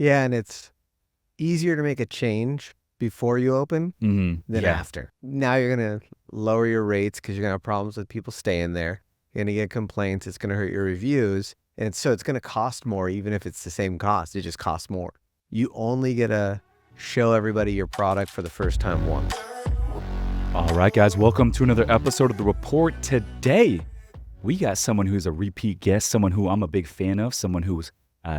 Yeah, and it's easier to make a change before you open than after. Now you're going to lower your rates because you're going to have problems with people staying there. You're going to get complaints. It's going to hurt your reviews. And so it's going to cost more, even if it's the same cost. It just costs more. You only get to show everybody your product for the first time once. All right, guys, welcome to another episode of The Report. Today, we got someone who's a repeat guest, someone who I'm a big fan of, someone who's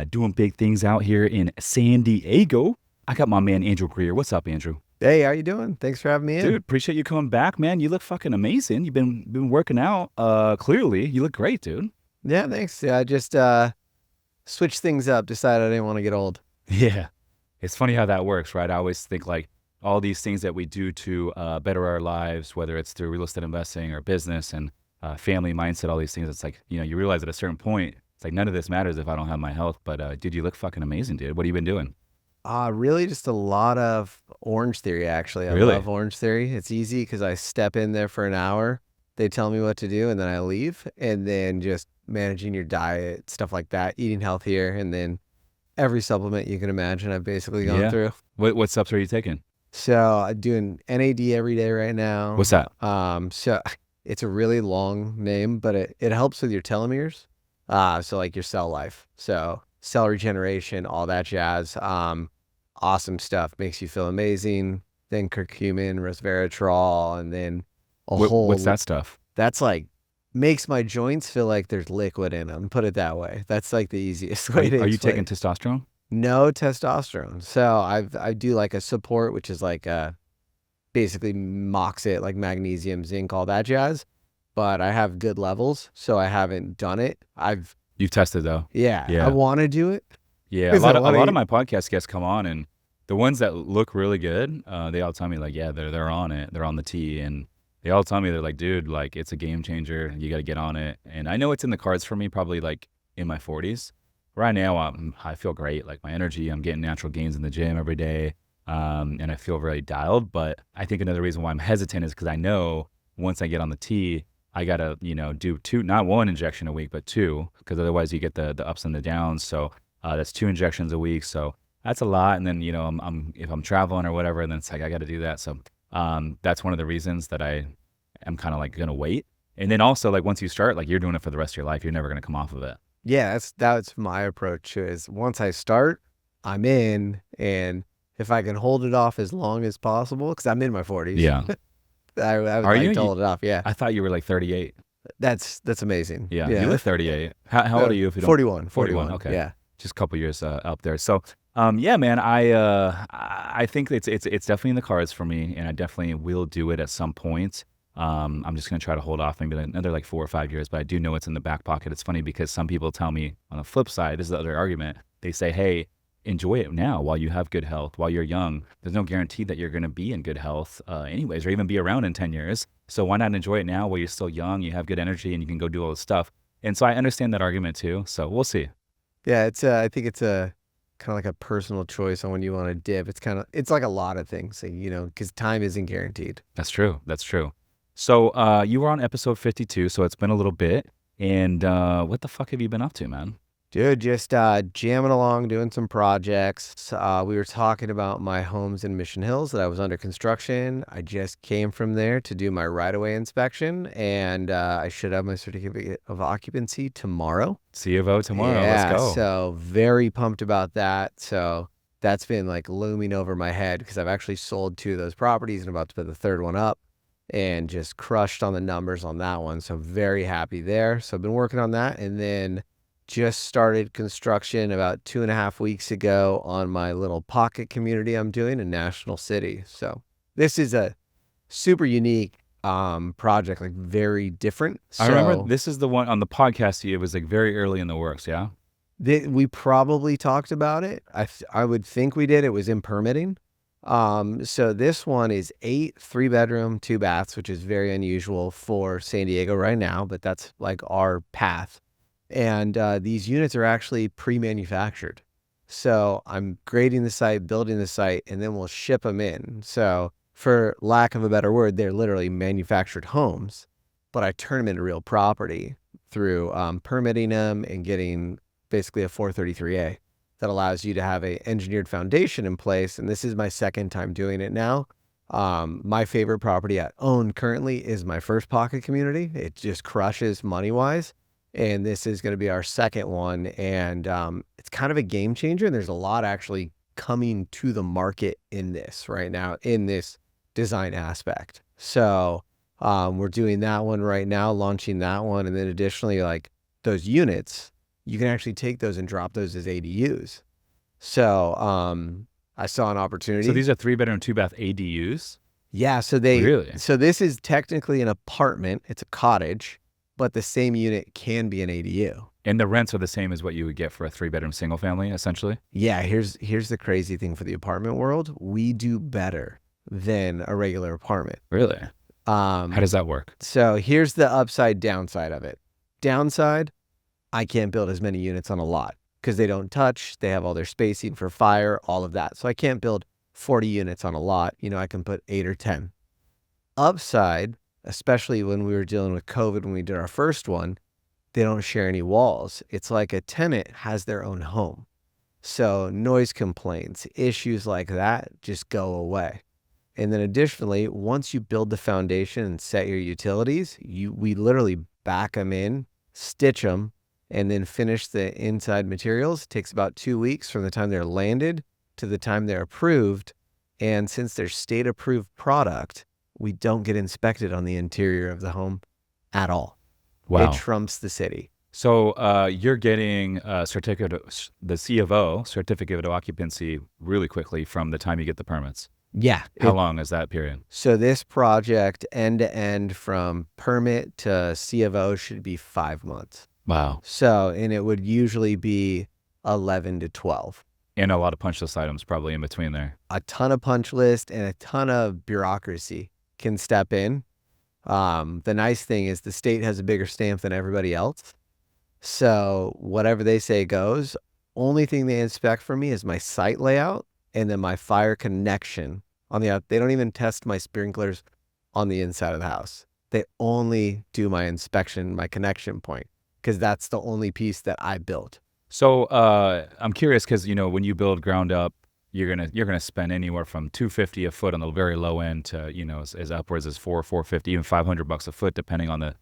doing big things out here in San Diego. I got my man, Andrew Greer. What's up, Andrew? Hey, how you doing? Thanks for having me in. Dude, appreciate you coming back, man. You look fucking amazing. You've been working out. Clearly, you look great, dude. Yeah, thanks. Yeah, I just switched things up, decided I didn't want to get old. Yeah. It's funny how that works, right? I always think like all these things that we do to better our lives, whether it's through real estate investing or business and family mindset, all these things, it's like, you realize at a certain point, it's like none of this matters if I don't have my health. But dude, you look fucking amazing, dude. What have you been doing? Really just a lot of Orange Theory, actually. I Really? love Orange Theory. It's easy because I step in there for an hour. They tell me what to do, and then I leave. And then just managing your diet, stuff like that, eating healthier, and then every supplement you can imagine I've basically gone through. What steps are you taking? So I'm doing NAD every day right now. What's that? So it's a really long name, but it helps with your telomeres. So like your cell life. So cell regeneration, all that jazz. Awesome stuff. Makes you feel amazing. Then curcumin, resveratrol, and then What's that stuff? That's like makes my joints feel like there's liquid in them. Put it that way. That's like the easiest way to Are you explain. taking testosterone? No testosterone. So I do like a support, which is like basically Moxit, like magnesium, zinc, all that jazz. But I have good levels, so I haven't done it. You've tested though. Yeah. Yeah. I want to do it. Yeah, a lot of my podcast guests come on, and the ones that look really good, they all tell me like, yeah, they're on it, they're on the tee, and they all tell me they're like, dude, like it's a game changer. You got to get on it, and I know it's in the cards for me, probably like in my 40s. Right now, I feel great, like my energy. I'm getting natural gains in the gym every day, and I feel really dialed. But I think another reason why I'm hesitant is because I know once I get on the tee, I gotta do two, not one injection a week, but two, because otherwise you get the ups and the downs. So. That's 2 injections a week, so that's a lot. And then I'm if I'm traveling or whatever, then it's like I got to do that. So that's one of the reasons that I am kind of like gonna wait. And then also like once you start, like you're doing it for the rest of your life, you're never gonna come off of it. Yeah, that's my approach is once I start, I'm in, and if I can hold it off as long as possible, because I'm in my 40s. Yeah. I would Are like you? to hold it off. Yeah, I thought you were like 38. that's amazing. Yeah. You look 38. How old are you? If you don't? 41. 41. Okay. Yeah. Just a couple years up there. So, yeah, man, I think it's definitely in the cards for me, and I definitely will do it at some point. I'm just gonna try to hold off maybe another like 4 or 5 years, but I do know it's in the back pocket. It's funny because some people tell me on the flip side, this is the other argument. They say, hey, enjoy it now while you have good health, while you're young. There's no guarantee that you're gonna be in good health, anyways, or even be around in 10 years. So why not enjoy it now while you're still young, you have good energy, and you can go do all this stuff. And so I understand that argument too. So we'll see. Yeah, I think it's a kind of like a personal choice on when you want to dip. It's like a lot of things, because time isn't guaranteed. That's true. That's true. So you were on episode 52, so it's been a little bit. And what the fuck have you been up to, man? Dude, just jamming along, doing some projects. We were talking about my homes in Mission Hills that I was under construction. I just came from there to do my right-of-way inspection, and I should have my certificate of occupancy tomorrow. C of O tomorrow. Yeah, Let's go. so very pumped about that. So that's been like looming over my head because I've actually sold 2 of those properties and about to put the 3rd one up, and just crushed on the numbers on that one. So very happy there. So I've been working on that, and then just started construction about 2.5 weeks ago on my little pocket community I'm doing in National City. So this is a super unique project, like very different. I remember this is the one on the podcast. It was like very early in the works. Yeah. We probably talked about it. I would think we did. It was in permitting. So this one is 8 3-bedroom, 2 baths, which is very unusual for San Diego right now, but that's like our path. And these units are actually pre-manufactured. So I'm grading the site, building the site, and then we'll ship them in. So for lack of a better word, they're literally manufactured homes, but I turn them into real property through permitting them and getting basically a 433A that allows you to have a engineered foundation in place. And this is my second time doing it now. My favorite property I own currently is my first pocket community. It just crushes money-wise. And this is going to be our second one. And it's kind of a game changer. And there's a lot actually coming to the market in this right now, in this design aspect. So we're doing that one right now, launching that one. And then additionally, like those units, you can actually take those and drop those as ADUs. So I saw an opportunity. So these are 3-bedroom, 2-bath ADUs? Yeah. So Really? So this is technically an apartment. It's a cottage, but the same unit can be an ADU. And the rents are the same as what you would get for a 3-bedroom single family, essentially? Yeah. Here's the crazy thing for the apartment world. We do better than a regular apartment. Really? How does that work? So here's the upside downside of it. Downside, I can't build as many units on a lot because they don't touch. They have all their spacing for fire, all of that. So I can't build 40 units on a lot. You know, I can put 8 or 10. Upside, especially when we were dealing with COVID, when we did our first one, they don't share any walls. It's like a tenant has their own home. So noise complaints, issues like that just go away. And then additionally, once you build the foundation and set your utilities, we literally back them in, stitch them, and then finish the inside materials. It takes about 2 weeks from the time they're landed to the time they're approved. And since they're state approved product, we don't get inspected on the interior of the home at all. Wow. It trumps the city. So you're getting the C of O, certificate of occupancy, really quickly from the time you get the permits. Yeah. How long is that period? So this project end to end from permit to C of O should be 5 months. Wow. So, and it would usually be 11 to 12. And a lot of punch list items probably in between there. A ton of punch list and a ton of bureaucracy can step in. The nice thing is the state has a bigger stamp than everybody else. So whatever they say goes. Only thing they inspect for me is my site layout and then my fire connection on the out. They don't even test my sprinklers on the inside of the house. They only do my inspection, my connection point, because that's the only piece that I built. So I'm curious because, you know, when you build ground up, you're gonna spend anywhere from $250 a foot on the very low end to, you know, as upwards as $450, even $500 a foot, depending on the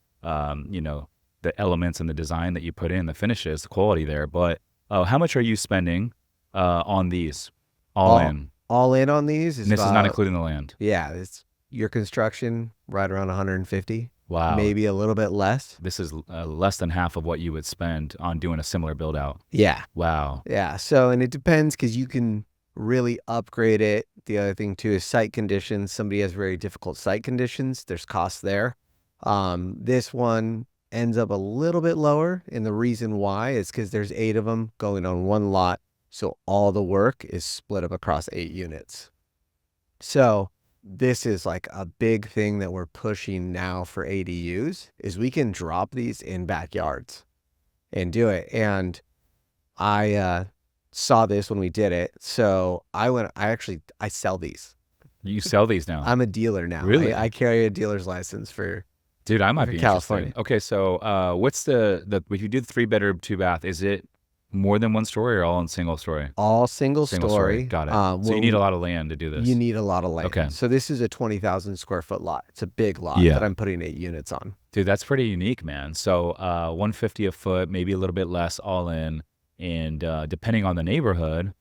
you know, the elements and the design that you put in, the finishes, the quality there. But how much are you spending on these all in? All in on these is And this is not including the land. Yeah, it's your construction right around 150. Wow. Maybe a little bit less. This is less than half of what you would spend on doing a similar build out. Yeah. Wow. Yeah. So, and it depends because you can really upgrade it. The other thing too is site conditions. Somebody has very difficult site conditions. There's costs there. This one ends up a little bit lower. And the reason why is because there's 8 of them going on one lot. So all the work is split up across 8 units. So this is like a big thing that we're pushing now for ADUs is we can drop these in backyards and do it. And I saw this when we did it. So I sell these. You sell these now? I'm a dealer now. Really? I carry a dealer's license for Dude, I might be California. interested. Okay, so what's the if you do the 3-bedroom, 2-bath, is it more than one story or all in single story? All single story. Got it. So you need a lot of land to do this. You need a lot of land. Okay. So this is a 20,000 square foot lot. It's a big lot Yeah. that I'm putting 8 units on. Dude, that's pretty unique, man. So $150 a foot, maybe a little bit less all in. And depending on the neighborhood,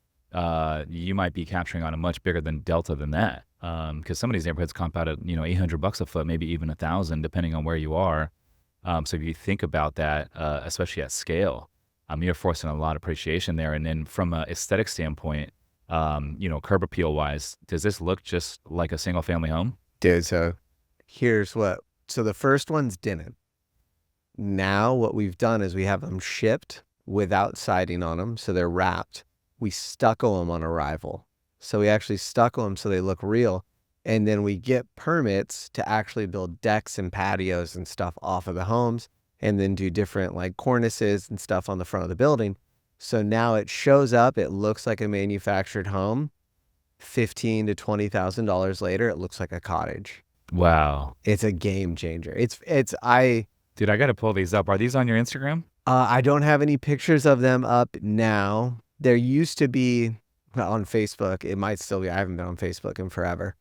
you might be capturing on a much bigger than delta than that. Because some of these neighborhoods comp out at, you know, $800 a foot, maybe even $1,000, depending on where you are. So if you think about that, especially at scale, you're forcing a lot of appreciation there. And then from an aesthetic standpoint, you know, curb appeal wise, does this look just like a single family home? Dude, so so the first ones didn't. Now what we've done is we have them shipped without siding on them. So they're wrapped. We stucco them on arrival. So we actually stucco them so they look real. And then we get permits to actually build decks and patios and stuff off of the homes and then do different like cornices and stuff on the front of the building. So now it shows up, it looks like a manufactured home. $15,000 to $20,000 later, it looks like a cottage. Wow. It's a game changer. Dude, I got to pull these up. Are these on your Instagram? I don't have any pictures of them up now. there used to be on Facebook, it might still be, I haven't been on Facebook in forever.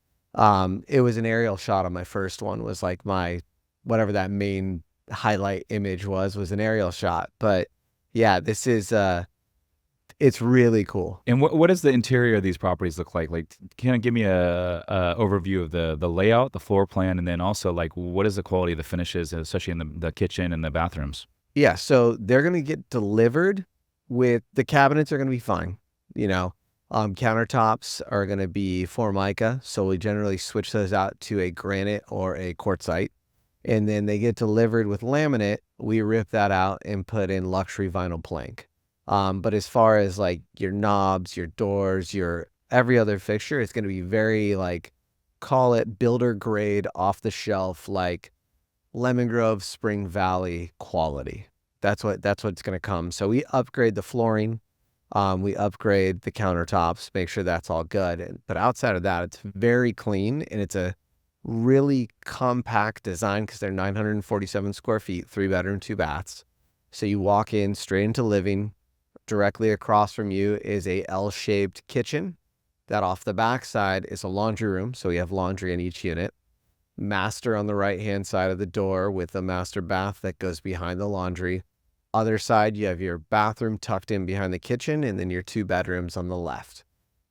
It was an aerial shot on my first one, was like my, whatever that main highlight image was an aerial shot. But yeah, this is, it's really cool. And what does the interior of these properties look like? Like, can you give me a overview of the layout, the floor plan, and then also like what is the quality of the finishes, especially in the kitchen and the bathrooms? Yeah, so they're gonna get delivered with, the cabinets are gonna be fine. You know, countertops are gonna be Formica, so we generally switch those out to a granite or a quartzite, and then they get delivered with laminate. We rip that out and put in luxury vinyl plank. But as far as like your knobs, your doors, your every other fixture, it's gonna be very like, call it builder grade, off the shelf, like Lemon Grove, Spring Valley quality. That's what's going to come. So we upgrade the flooring, we upgrade the countertops, make sure that's all good. But outside of that, it's very clean, and it's a really compact design because they're 947 square feet, 3-bedroom, 2 baths. So you walk in straight into living. Directly across from you is a L-shaped kitchen. That off the back side is a laundry room. So we have laundry in each unit. Master on the right-hand side of the door with a master bath that goes behind the laundry. Other side, you have your bathroom tucked in behind the kitchen, and then your 2 bedrooms on the left.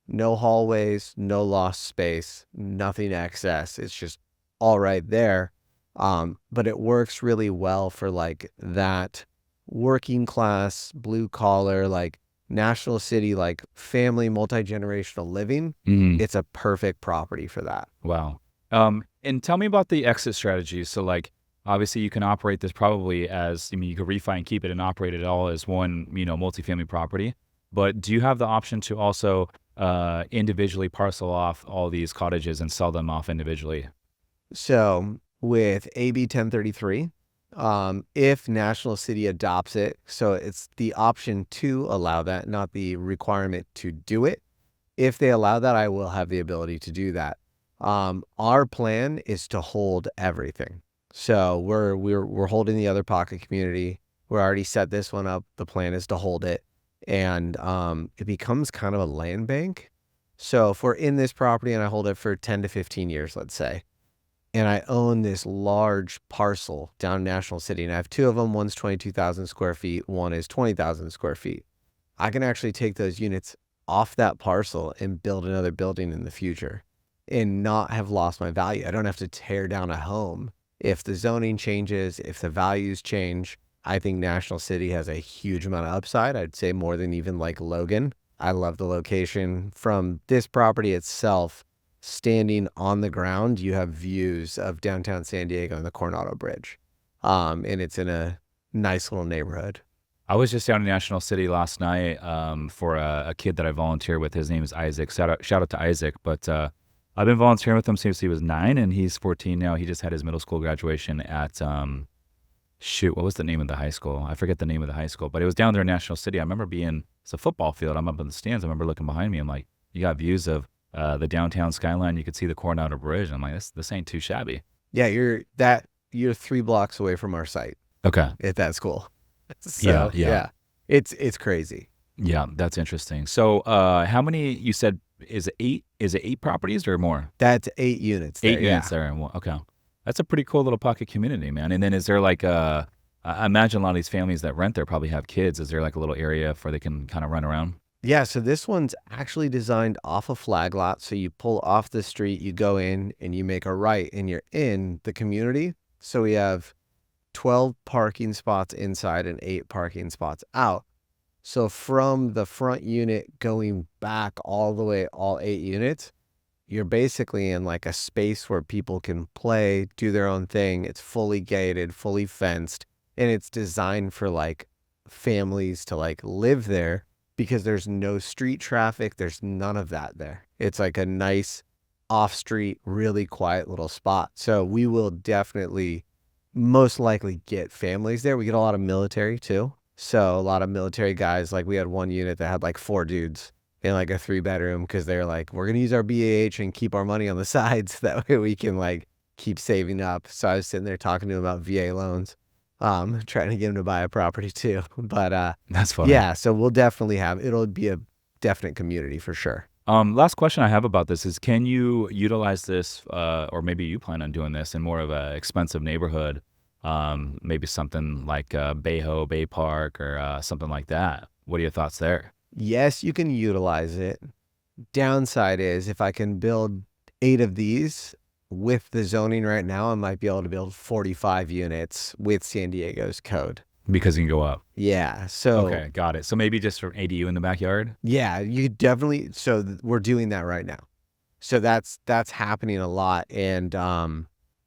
No hallways, no lost space, nothing excess. It's just all right there. But it works really well for like that working class, blue collar, like National City, like family, multi-generational living. It's a perfect property for that. Wow. And tell me about the exit strategy. So like, obviously you can operate this probably as, I mean, you could refi and keep it and operate it all as one, you know, multifamily property, but do you have the option to also, individually parcel off all these cottages and sell them off individually? So with AB 1033, if National City adopts it, so it's the option to allow that, not the requirement to do it. If they allow that, I will have the ability to do that. Our plan is to hold everything. So we're holding the other pocket community. We're already set this one up. The plan is to hold it, and it becomes kind of a land bank. So if we're in this property and I hold it for 10 to 15 years, let's say, and I own this large parcel down in National City, and I have 2 of them. One's 22,000 square feet. One is 20,000 square feet. I can actually take those units off that parcel and build another building in the future and not have lost my value. I don't have to tear down a home. If the zoning changes, if the values change, I think National City has a huge amount of upside. I'd say more than even like Logan. I love the location. From this property itself, standing on the ground, you have views of downtown San Diego and the Coronado Bridge. And it's in a nice little neighborhood. I was just down in National City last night, for a kid that I volunteer with. His name is Isaac. Shout out to Isaac. But I've been volunteering with him since he was 9, and he's 14 now. He just had his middle school graduation at, what was the name of the high school? I forget the name of the high school, but it was down there in National City. I remember it's a football field. I'm up in the stands. I remember looking behind me. I'm like, you got views of the downtown skyline. You could see the Coronado Bridge. I'm like, this ain't too shabby. Yeah, you're 3 blocks away from our site. Okay. At that school. So, yeah. It's crazy. Yeah, that's interesting. So, how many, you said, is it 8 properties or more? That's 8 units there. 8 units there. Okay. That's a pretty cool little pocket community, man. And then is there like I imagine a lot of these families that rent there probably have kids. Is there like a little area where they can kind of run around? Yeah, so this one's actually designed off a flag lot. So you pull off the street, you go in and you make a right and you're in the community. So we have 12 parking spots inside and 8 parking spots out. So from the front unit going back all the way, all 8 units, you're basically in like a space where people can play, do their own thing. It's fully gated, fully fenced, and it's designed for like families to like live there because there's no street traffic. There's none of that there. It's like a nice off-street, really quiet little spot. So we will definitely most likely get families there. We get a lot of military too. So a lot of military guys, like we had one unit that had like 4 dudes in like a 3-bedroom because they're like, we're going to use our BAH and keep our money on the sides. That way we can like keep saving up. So I was sitting there talking to him about VA loans. trying to get him to buy a property too. But That's funny. yeah, so we'll definitely it'll be a definite community for sure. Last question I have about this is, can you utilize this, or maybe you plan on doing this in more of a expensive neighborhood, maybe something like Bay Park, or something like that? What are your thoughts there? Yes, you can utilize it. Downside is if I can build 8 of these with the zoning right now, I might be able to build 45 units with San Diego's code. Because you can go up. Yeah. So Okay, got it. So maybe just for ADU in the backyard? yeah, you definitely. So we're doing that right now. So that's happening a lot, and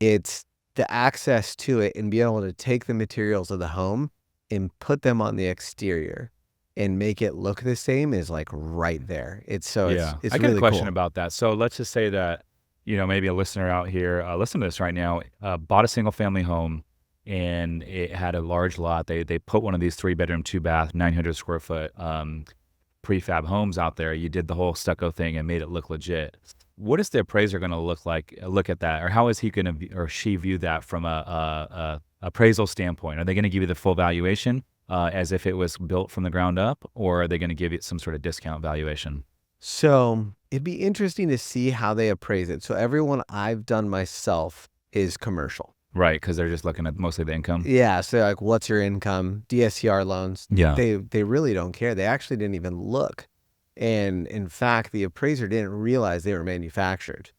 it's the access to it and be able to take the materials of the home and put them on the exterior and make it look the same is like right there. It's Yeah. it's I got a really question cool. about that. So let's just say that, maybe a listener out here, listen to this right now, bought a single family home, and it had a large lot. They put one of these 3-bedroom, 2-bath, 900 square foot prefab homes out there. You did the whole stucco thing and made it look legit. What is the appraiser going to look at that, or how is he going to or she view that from a appraisal standpoint? Are they going to give you the full valuation, as if it was built from the ground up, or are they going to give you some sort of discount valuation? So it'd be interesting to see how they appraise it. So everyone I've done myself is commercial. Right, because they're just looking at mostly the income. Yeah. So like, what's your income? DSCR loans. Yeah. They really don't care. They actually didn't even look. And in fact, the appraiser didn't realize they were manufactured,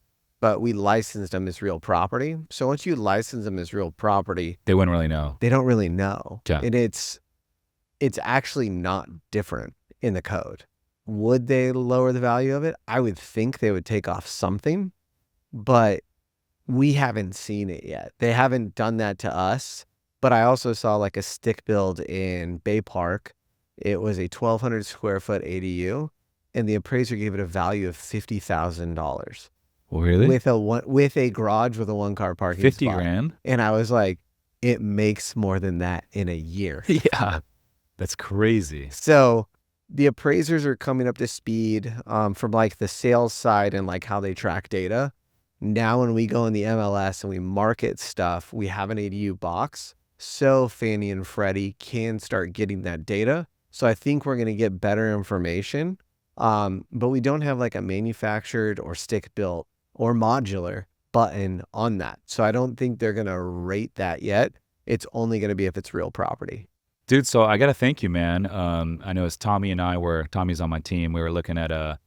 but we licensed them as real property. So once you license them as real property, They wouldn't really know. they don't really know. Yeah. And it's actually not different in the code. Would they lower the value of it? I would think they would take off something, but we haven't seen it yet. They haven't done that to us. But I also saw like a stick build in Bay Park. It was a 1,200 square foot ADU, and the appraiser gave it a value of $50,000 Well, really? with a garage with a 1-car parking 50 spot. grand? And I was like, it makes more than that in a year. Yeah. That's crazy. So the appraisers are coming up to speed from like the sales side and like how they track data. Now when we go in the MLS and we market stuff, we have an ADU box. So Fannie and Freddie can start getting that data. So I think we're going to get better information. But we don't have like a manufactured or stick built or modular button on that. So I don't think they're going to rate that yet. It's only going to be if it's real property. Dude, so I got to thank you, man. I know as Tommy's on my team, we were looking at a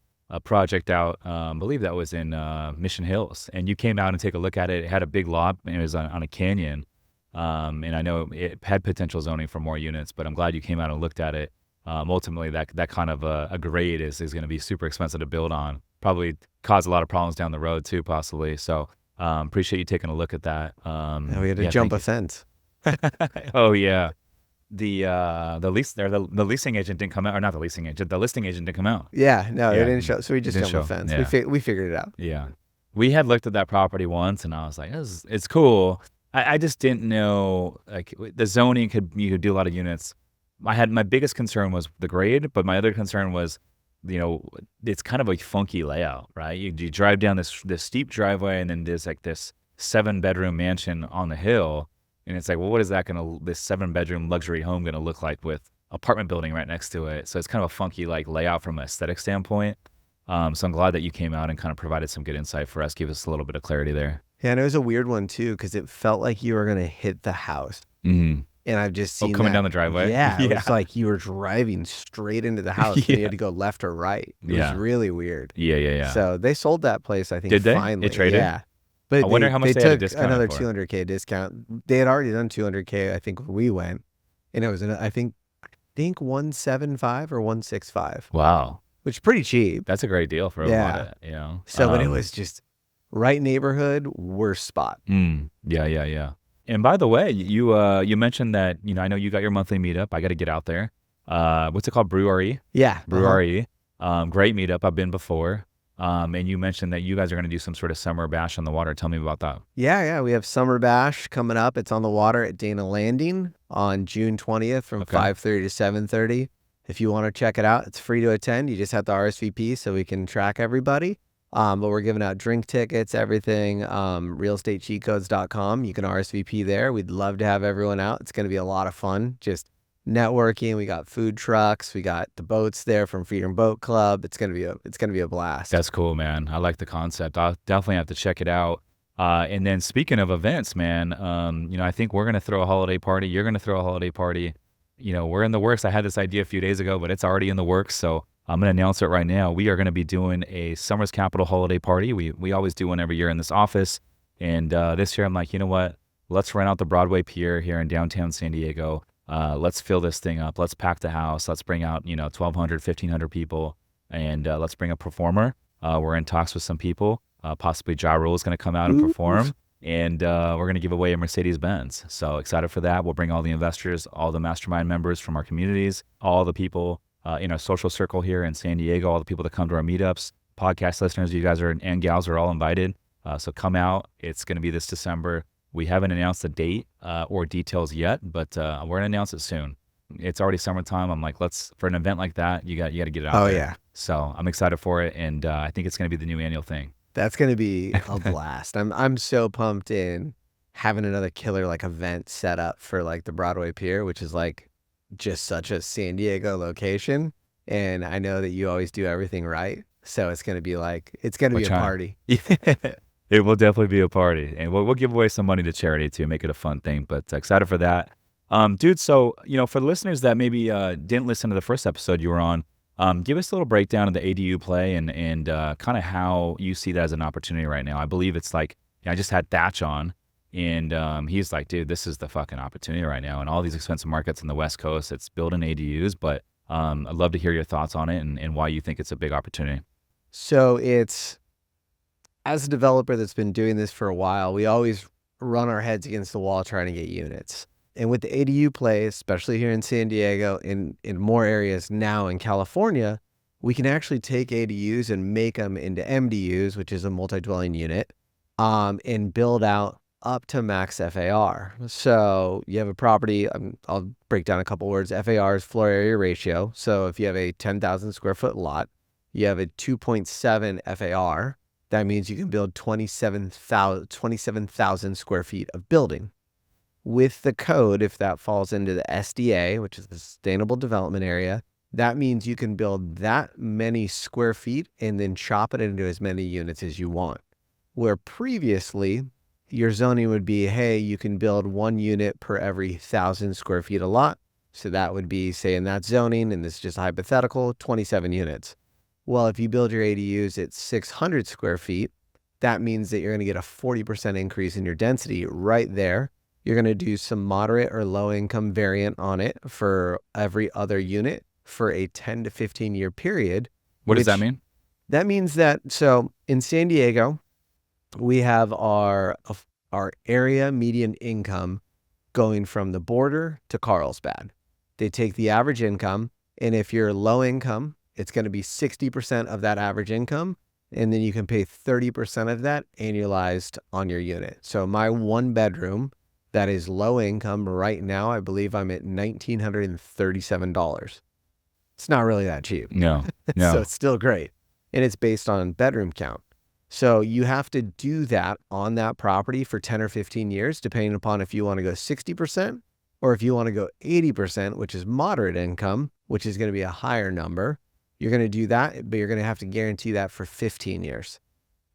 project out, I believe that was in Mission Hills, and you came out and take a look at it. It had a big lot, and it was on a canyon. And I know it had potential zoning for more units, but I'm glad you came out and looked at it. Ultimately, that kind of a grade is going to be super expensive to build on. Probably cause a lot of problems down the road too, possibly. So appreciate you taking a look at that. And we had to jump a fence. Oh yeah. The leasing agent didn't come out, or not the leasing agent, the listing agent didn't come out. Yeah, no, Yeah, they didn't show. So we just didn't jumped a show, fence. yeah. We figured it out. Yeah. We had looked at that property once, and I was like, it's cool. I just didn't know, like, the zoning you could do a lot of units. My biggest concern was the grade, but my other concern was, it's kind of a funky layout, right? You drive down this steep driveway, and then there's like this 7-bedroom mansion on the hill. And it's like, well, what is this 7-bedroom luxury home gonna look like with apartment building right next to it? So it's kind of a funky like layout from an aesthetic standpoint. So I'm glad that you came out and kind of provided some good insight for us, give us a little bit of clarity there. Yeah, and it was a weird one too because it felt like you were gonna hit the house. Mm-hmm. And I've just seen coming that. down the driveway. Yeah, it was like you were driving straight into the house and you had to go left or right. It was really weird. Yeah. So they sold that place, I think. Did they? Finally. It traded? Yeah. But I wonder how much they had a took discount another for. $200K discount. They had already done $200K, I think, when we went, and it was I think 175 or 165. Wow, which is pretty cheap. that's a great deal for a lot of, So, but it was just right neighborhood, worst spot. Yeah. And by the way, you mentioned that I know you got your monthly meetup. I got to get out there. What's it called? Brewery. Yeah, Brewery. Great meetup. I've been before. And you mentioned that you guys are going to do some sort of summer bash on the water. Tell me about that. Yeah. We have Summer Bash coming up. It's on the water at Dana Landing on June 20th from 5:30 to 7:30. If you want to check it out, it's free to attend. You just have to RSVP so we can track everybody. But we're giving out drink tickets, everything. Realestatecheatcodes.com. You can RSVP there. We'd love to have everyone out. It's going to be a lot of fun. Just networking. We got food trucks. We got the boats there from Freedom Boat Club. It's going to be a blast. That's cool, man. I like the concept. I'll definitely have to check it out. And then speaking of events, man, I think we're going to throw a holiday party. You're going to throw a holiday party. We're in the works. I had this idea a few days ago, but it's already in the works. So I'm going to announce it right now. We are going to be doing a Summers Capital holiday party. We always do one every year in this office. And this year I'm like, you know what? Let's rent out the Broadway Pier here in downtown San Diego. Let's fill this thing up. Let's pack the house. Let's bring out, 1,200, 1,500 people. And let's bring a performer. We're in talks with some people. Possibly Ja Rule is going to come out and perform. And we're going to give away a Mercedes-Benz. So excited for that. We'll bring all the investors, all the mastermind members from our communities, all the people in our social circle here in San Diego, all the people that come to our meetups, podcast listeners, you guys and gals are all invited. So come out. It's going to be this December. We haven't announced the date or details yet, but we're going to announce it soon. It's already summertime. I'm like, for an event like that, you got to get it out there. Yeah. So I'm excited for it. And I think it's going to be the new annual thing. That's going to be a blast. I'm so pumped in having another killer like event set up for like the Broadway Pier, which is like just such a San Diego location. And I know that you always do everything right. So it's going to be a party. It will definitely be a party. And we'll give away some money to charity to make it a fun thing. But excited for that. Dude, so, for the listeners that maybe didn't listen to the first episode you were on, give us a little breakdown of the ADU play and kind of how you see that as an opportunity right now. I believe it's like, I just had Thatch on, and he's like, dude, this is the fucking opportunity right now. And all these expensive markets on the West Coast, it's building ADUs, but I'd love to hear your thoughts on it and why you think it's a big opportunity. So as a developer that's been doing this for a while, we always run our heads against the wall trying to get units. And with the ADU play, especially here in San Diego, in more areas now in California, we can actually take ADUs and make them into MDUs, which is a multi-dwelling unit, and build out up to max FAR. So you have a property, I'll break down a couple words. FAR is floor area ratio. So if you have a 10,000 square foot lot, you have a 2.7 FAR. That means you can build 27,000 square feet of building. With the code, if that falls into the SDA, which is the Sustainable Development Area, that means you can build that many square feet and then chop it into as many units as you want. Where previously, your zoning would be, hey, you can build 1 unit per every 1,000 square feet a lot. So that would be, say, in that zoning, and this is just hypothetical, 27 units. Well, if you build your ADUs at 600 square feet, that means that you're going to get a 40% increase in your density right there. You're going to do some moderate or low income variant on it for every other unit for a 10 to 15 year period. What does that mean? That means that, so in San Diego, we have our area median income going from the border to Carlsbad. They take the average income, and if you're low income, it's going to be 60% of that average income, and then you can pay 30% of that annualized on your unit. So my 1 bedroom that is low income right now, I believe I'm at $1,937. It's not really that cheap. No. So it's still great. And it's based on bedroom count. So you have to do that on that property for 10 or 15 years, depending upon if you want to go 60% or if you want to go 80%, which is moderate income, which is going to be a higher number. You're going to do that, but you're going to have to guarantee that for 15 years.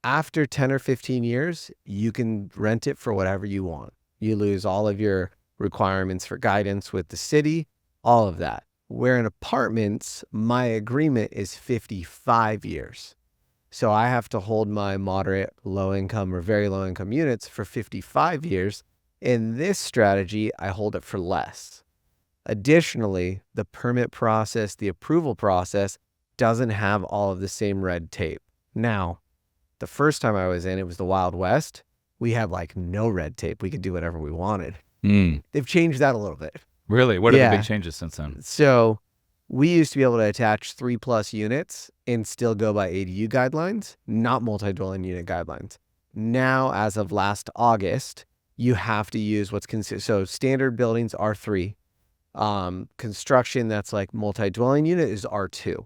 After 10 or 15 years, you can rent it for whatever you want. You lose all of your requirements for guidance with the city, all of that. Where in apartments, my agreement is 55 years. So I have to hold my moderate, low income or very low income units for 55 years. In this strategy, I hold it for less. Additionally, the permit process, the approval process doesn't have all of the same red tape. Now, the first time I was in, it was the Wild West. We had like no red tape. We could do whatever we wanted. They've changed that a little bit. Really? What are the big changes since then? So we used to be able to attach 3+ units and still go by ADU guidelines, not multi-dwelling unit guidelines. Now, as of last August, you have to use what's considered, so standard buildings R3. Construction that's like multi-dwelling unit is R2.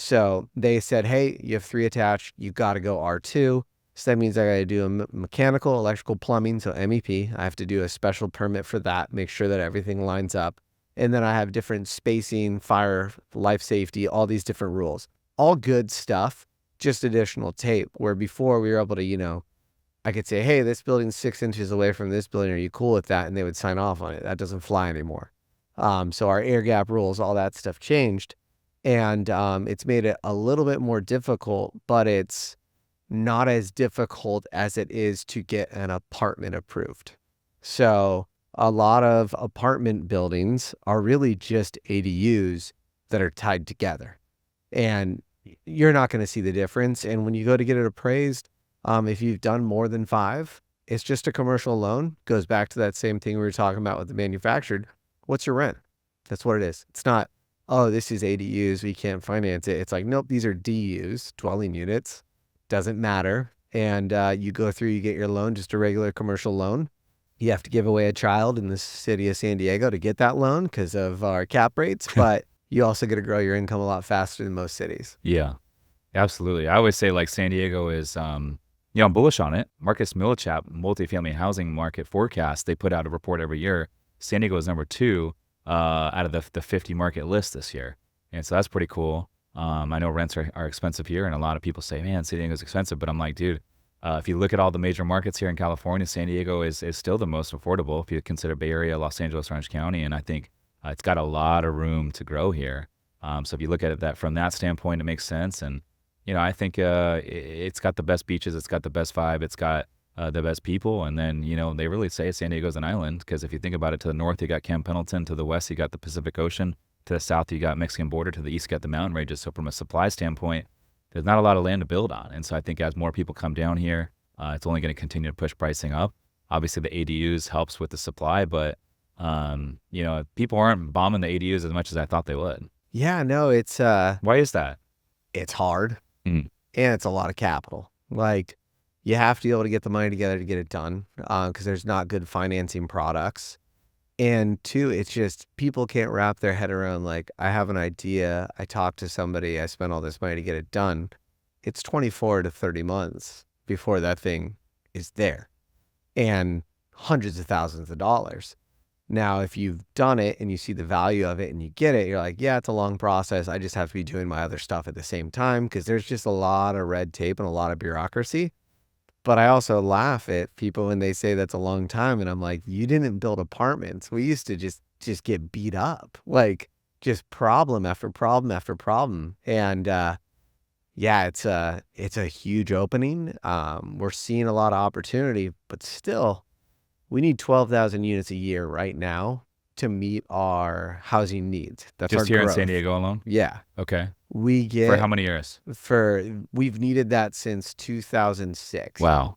So they said, hey, you have 3 attached, you got to go R2. So that means I got to do a mechanical, electrical, plumbing, so MEP. I have to do a special permit for that, make sure that everything lines up. And then I have different spacing, fire, life safety, all these different rules. All good stuff, just additional tape, where before we were able to, I could say, hey, this building's 6 inches away from this building. Are you cool with that? And they would sign off on it. That doesn't fly anymore. So our air gap rules, all that stuff changed. And it's made it a little bit more difficult, but it's not as difficult as it is to get an apartment approved. So a lot of apartment buildings are really just ADUs that are tied together. And you're not going to see the difference. And when you go to get it appraised, if you've done more than 5, it's just a commercial loan. Goes back to that same thing we were talking about with the manufactured. What's your rent? That's what it is. It's not, oh, this is ADUs, we can't finance it. It's like, nope, these are DUs, dwelling units. Doesn't matter. And you go through, you get your loan, just a regular commercial loan. You have to give away a child in the city of San Diego to get that loan because of our cap rates, but you also get to grow your income a lot faster than most cities. Yeah, absolutely. I always say like San Diego is, I'm bullish on it. Marcus Millichap, multifamily housing market forecast, they put out a report every year. San Diego is number 2 out of the 50 market list this year. And so that's pretty cool. I know rents are expensive here, and a lot of people say, man, San Diego is expensive. But I'm like, dude, if you look at all the major markets here in California, San Diego is still the most affordable if you consider Bay Area, Los Angeles, Orange County. And I think it's got a lot of room to grow here. So if you look at it from that standpoint, it makes sense. And, I think it's got the best beaches. It's got the best vibe. It's got the best people. And then, they really say San Diego's an island because if you think about it, to the north, you got Camp Pendleton. To the west, you got the Pacific Ocean. To the south, you got Mexican border. To the east, you got the mountain ranges. So from a supply standpoint, there's not a lot of land to build on. And so I think as more people come down here, it's only going to continue to push pricing up. Obviously, the ADUs helps with the supply, but, people aren't bombing the ADUs as much as I thought they would. Yeah, no, it's Why is that? it's hard Mm. and it's a lot of capital. Like, you have to be able to get the money together to get it done because there's not good financing products. And 2, it's just people can't wrap their head around, like, I have an idea, I talked to somebody, I spent all this money to get it done. It's 24 to 30 months before that thing is there and hundreds of thousands of dollars. Now, if you've done it and you see the value of it and you get it, you're like, yeah, it's a long process. I just have to be doing my other stuff at the same time because there's just a lot of red tape and a lot of bureaucracy. But I also laugh at people when they say that's a long time. And I'm like, you didn't build apartments. We used to just get beat up, like just problem after problem after problem. And yeah, it's a huge opening. We're seeing a lot of opportunity, but still, we need 12,000 units a year right now to meet our housing needs. That's Just our here growth. in San Diego alone? Yeah. Okay. We get For how many years? we've needed that since 2006. Wow.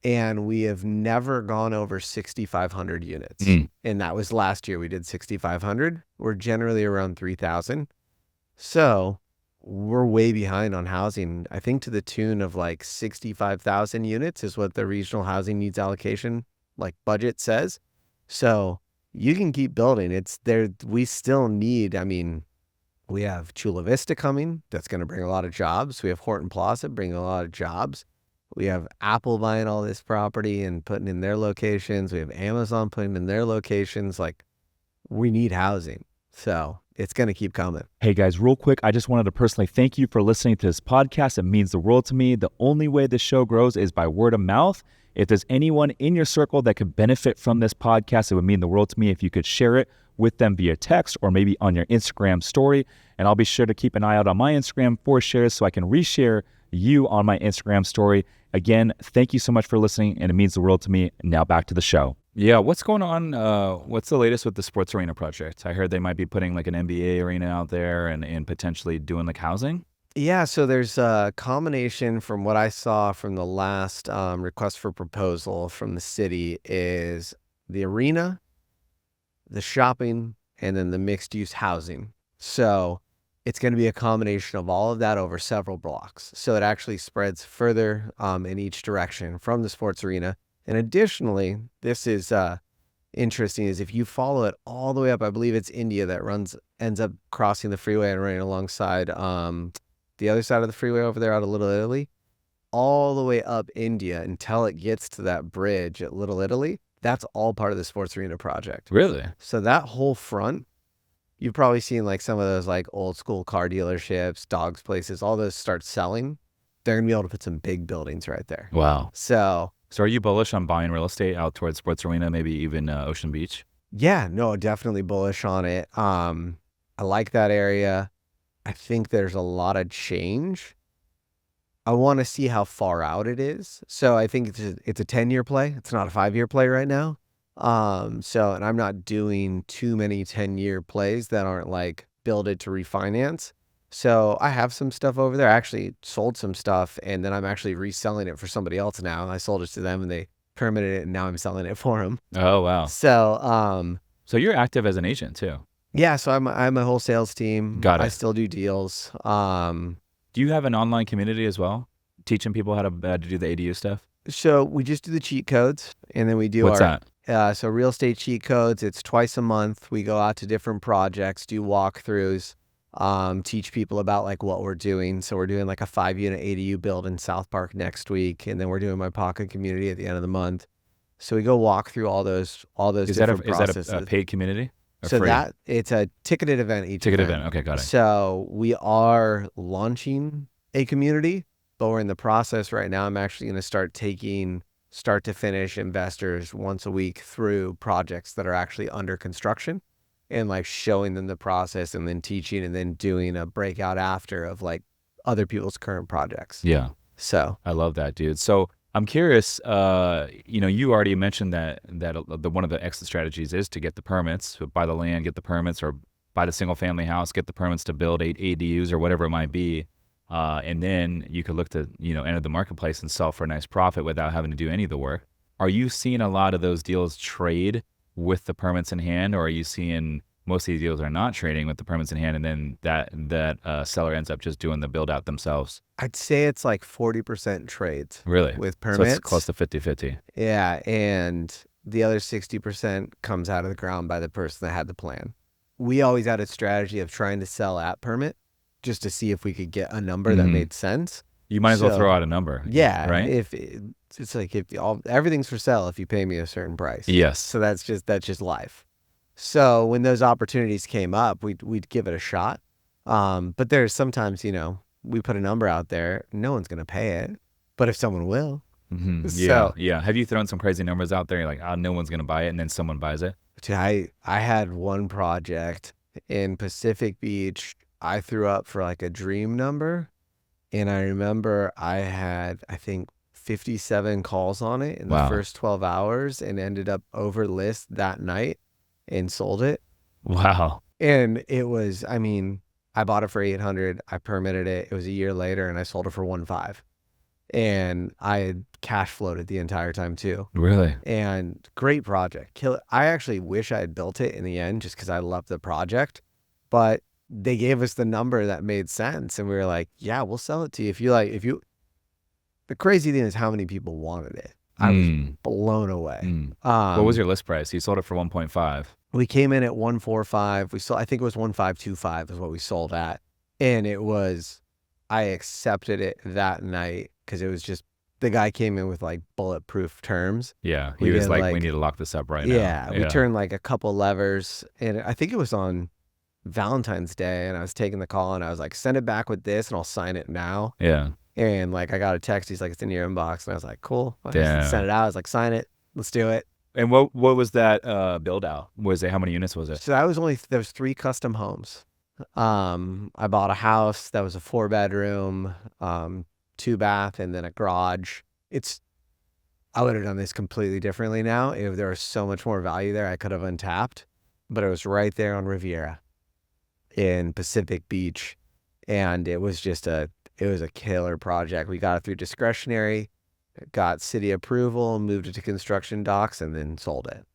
And we have never gone over 6,500 units. And that was last year. We did 6,500. We're generally around 3,000. So we're way behind on housing. I think to the tune of like 65,000 units is what the regional housing needs allocation budget says. So you can keep building. It's there. We still need, we have Chula Vista coming. That's going to bring a lot of jobs. We have Horton Plaza bringing a lot of jobs. We have Apple buying all this property and putting in their locations. We have Amazon putting in their locations. Like, we need housing. So it's going to keep coming. Hey guys, real quick, I just wanted to personally thank you for listening to this podcast. It means the world to me. The only way this show grows is by word of mouth. If there's anyone in your circle that could benefit from this podcast, it would mean the world to me if you could share it with them via text or maybe on your Instagram story. And I'll be sure to keep an eye out on my Instagram for shares so I can reshare you on my Instagram story. Again, thank you so much for listening, and it means the world to me. Now back to the show. Yeah, what's going on? What's the latest with the sports arena project? I heard they might be putting like an NBA arena out there and potentially doing like housing. Yeah, so there's a combination from what I saw from the last request for proposal from the city is the arena, the shopping, and then the mixed-use housing. So it's going to be a combination of all of that over several blocks. So it actually spreads further in each direction from the sports arena. And additionally, this is interesting, is if you follow it all the way up, I believe it's India that ends up crossing the freeway and running alongside the other side of the freeway over there out of Little Italy, all the way up India until it gets to that bridge at Little Italy. That's all part of the sports arena project. Really? So that whole front, you've probably seen like some of those like old school car dealerships, dogs places, all those start selling. They're going to be able to put some big buildings right there. Wow. So are you bullish on buying real estate out towards sports arena, maybe even Ocean Beach? yeah, no, definitely bullish on it. I like that area. I think there's a lot of change. I want to see how far out it is. So I think it's a 10-year play. It's not a 5-year play right now. And I'm not doing too many 10-year plays that aren't like build it to refinance. So I have some stuff over there. I actually sold some stuff and then I'm actually reselling it for somebody else now. I sold it to them and they permitted it and now I'm selling it for them. Oh, wow. So, so you're active as an agent too? Yeah. So I'm a whole sales team. Got it. I still do deals. Do you have an online community as well? Teaching people how to do the ADU stuff? So we just do the cheat codes and then we do What's that? So real estate cheat codes, it's twice a month. We go out to different projects, do walkthroughs, teach people about like what we're doing. So we're doing like a 5-unit ADU build in South Park next week. And then we're doing my pocket community at the end of the month. So we go walk through all those different processes. Is that a paid community? Or So free? it's a ticketed event each event. Okay, got it. So we are launching a community, but we're in the process right now. I'm actually going to start taking start to finish investors once a week through projects that are actually under construction and like showing them the process and then teaching and then doing a breakout after of like other people's current projects. Yeah. So I love that, dude. So I'm curious, you already mentioned that one of the exit strategies is to get the permits, buy the land, get the permits, or buy the single family house, get the permits to build 8 ADUs or whatever it might be. And then you could look to, enter the marketplace and sell for a nice profit without having to do any of the work. Are you seeing a lot of those deals trade with the permits in hand, or are you seeing most of these deals are not trading with the permits in hand, and then that seller ends up just doing the build out themselves? I'd say it's like 40% trades. Really? With permits. So it's close to 50-50. Yeah. And the other 60% comes out of the ground by the person that had the plan. We always had a strategy of trying to sell at permit just to see if we could get a number that made sense. You might as well throw out a number. Yeah. Right? It's like everything's for sale if you pay me a certain price. Yes. So that's just life. So when those opportunities came up, we'd give it a shot. But there's sometimes, we put a number out there, no one's going to pay it, but if someone will. Mm-hmm. Yeah. So, yeah. Have you thrown some crazy numbers out there? You're like, no one's going to buy it. And then someone buys it. Dude, I had one project in Pacific Beach. I threw up for like a dream number. And I remember I had, I think, 57 calls on it in the first 12 hours and ended up over list that night and sold it. Wow. And it was, I bought it for 800. I permitted it. It was a year later and I sold it for 1.5. And I had cash flowed it the entire time too. Really? And great project. I actually wish I had built it in the end just because I loved the project. But they gave us the number that made sense. And we were like, yeah, we'll sell it to you. The crazy thing is how many people wanted it. I was blown away. What was your list price? You sold it for 1.5. We came in at 145. I think it was 1525 is what we sold at. And I accepted it that night because it was just, the guy came in with like bulletproof terms. Yeah. He was like, we need to lock this up right now. Yeah. We turned like a couple levers and I think it was on Valentine's Day and I was taking the call and I was like, send it back with this and I'll sign it now. Yeah. And like, I got a text. He's like, it's in your inbox. And I was like, cool. I just sent it out. I was like, sign it. Let's do it. And what was that build out? How many units was it? So there was 3 custom homes. I bought a house that was a 4-bedroom, 2-bath, and then a garage. I would have done this completely differently now. If there was so much more value there, I could have untapped, but it was right there on Riviera in Pacific Beach. And it was a killer project. We got it through discretionary, got city approval, moved it to construction docs, and then sold it.